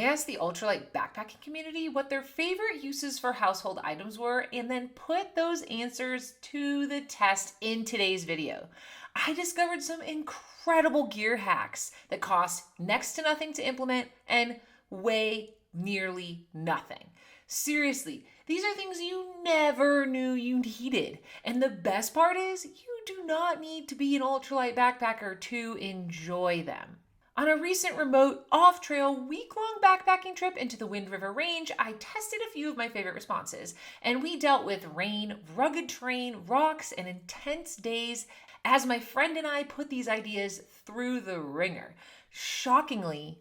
I asked the ultralight backpacking community what their favorite uses for household items were and then put those answers to the test in today's video. I discovered some incredible gear hacks that cost next to nothing to implement and weigh nearly nothing. Seriously, these are things you never knew you needed. And the best part is, you do not need to be an ultralight backpacker to enjoy them. On a recent remote, off-trail, week-long backpacking trip into the Wind River Range, I tested a few of my favorite responses, and we dealt with rain, rugged terrain, rocks, and intense days as my friend and I put these ideas through the ringer. Shockingly,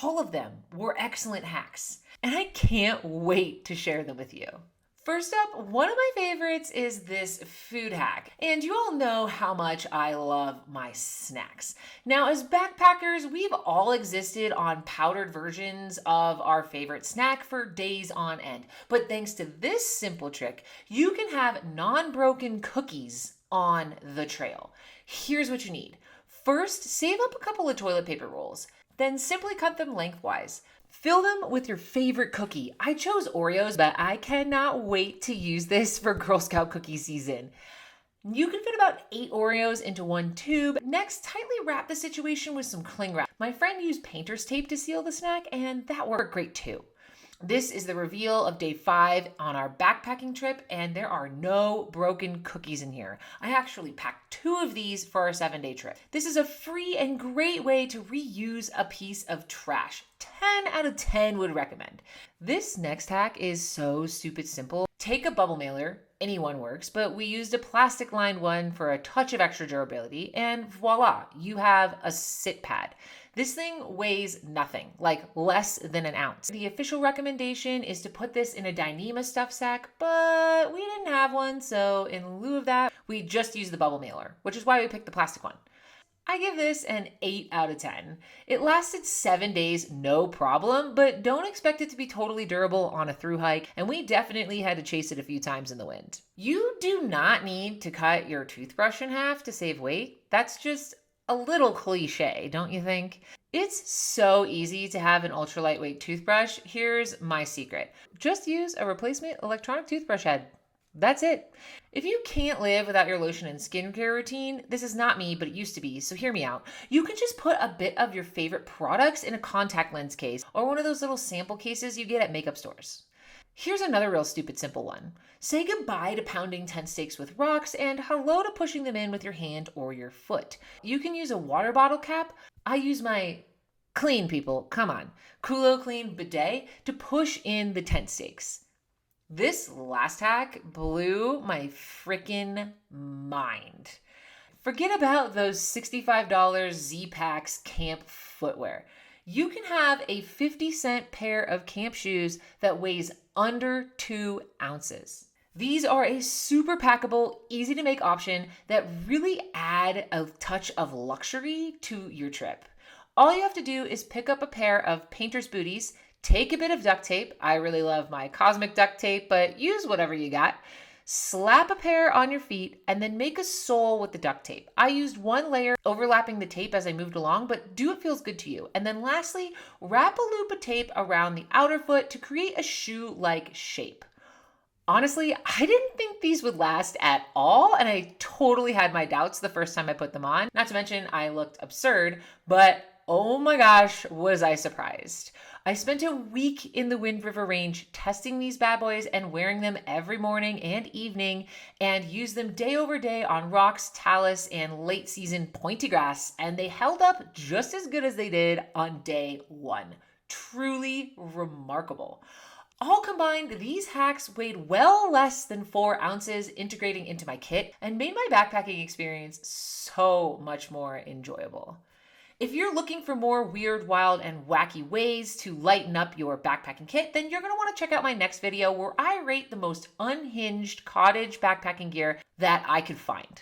all of them were excellent hacks, and I can't wait to share them with you. First up, one of my favorites is this food hack. And you all know how much I love my snacks. Now, as backpackers, we've all existed on powdered versions of our favorite snack for days on end. But thanks to this simple trick, you can have non-broken cookies on the trail. Here's what you need. First, save up a couple of toilet paper rolls. Then simply cut them lengthwise. Fill them with your favorite cookie. I chose Oreos, but I cannot wait to use this for Girl Scout cookie season. You can fit about 8 Oreos into one tube. Next, tightly wrap the situation with some cling wrap. My friend used painter's tape to seal the snack, and that worked great too. This is the reveal of day 5 on our backpacking trip, and there are no broken cookies in here. I actually packed 2 of these for our 7-day trip. This is a free and great way to reuse a piece of trash. 10 out of 10 would recommend. This next hack is so stupid simple. Take a bubble mailer, any one works, but we used a plastic lined one for a touch of extra durability, and voila, you have a sit pad. This thing weighs nothing, like less than an ounce. The official recommendation is to put this in a Dyneema stuff sack, but we didn't have one, so in lieu of that, we just used the bubble mailer, which is why we picked the plastic one. I give this an 8 out of 10. It lasted 7 days, no problem, but don't expect it to be totally durable on a thru hike, and we definitely had to chase it a few times in the wind. You do not need to cut your toothbrush in half to save weight. That's just a little cliche, don't you think? It's so easy to have an ultra lightweight toothbrush. Here's my secret. Just use a replacement electronic toothbrush head. That's it. If you can't live without your lotion and skincare routine, this is not me, but it used to be, so hear me out. You can just put a bit of your favorite products in a contact lens case or one of those little sample cases you get at makeup stores. Here's another real stupid simple one. Say goodbye to pounding tent stakes with rocks and hello to pushing them in with your hand or your foot. You can use a water bottle cap. I use my Clean people, come on, Culo Clean bidet to push in the tent stakes. This last hack blew my freaking mind. Forget about those $65 Z-Packs camp footwear. You can have a 50-cent pair of camp shoes that weighs under 2 ounces. These are a super packable, easy to make option that really add a touch of luxury to your trip. All you have to do is pick up a pair of painter's booties, take a bit of duct tape. I really love my cosmic duct tape, but use whatever you got. Slap a pair on your feet and then make a sole with the duct tape. I used 1 layer overlapping the tape as I moved along, but do what feels good to you. And then lastly, wrap a loop of tape around the outer foot to create a shoe-like shape. Honestly, I didn't think these would last at all, and I totally had my doubts the first time I put them on. Not to mention I looked absurd, but oh my gosh, was I surprised. I spent a week in the Wind River Range testing these bad boys and wearing them every morning and evening, and used them day over day on rocks, talus, and late season pointy grass, and they held up just as good as they did on day 1. Truly remarkable. All combined, these hacks weighed well less than 4 ounces integrating into my kit and made my backpacking experience so much more enjoyable. If you're looking for more weird, wild, and wacky ways to lighten up your backpacking kit, then you're going to want to check out my next video where I rate the most unhinged cottage backpacking gear that I could find.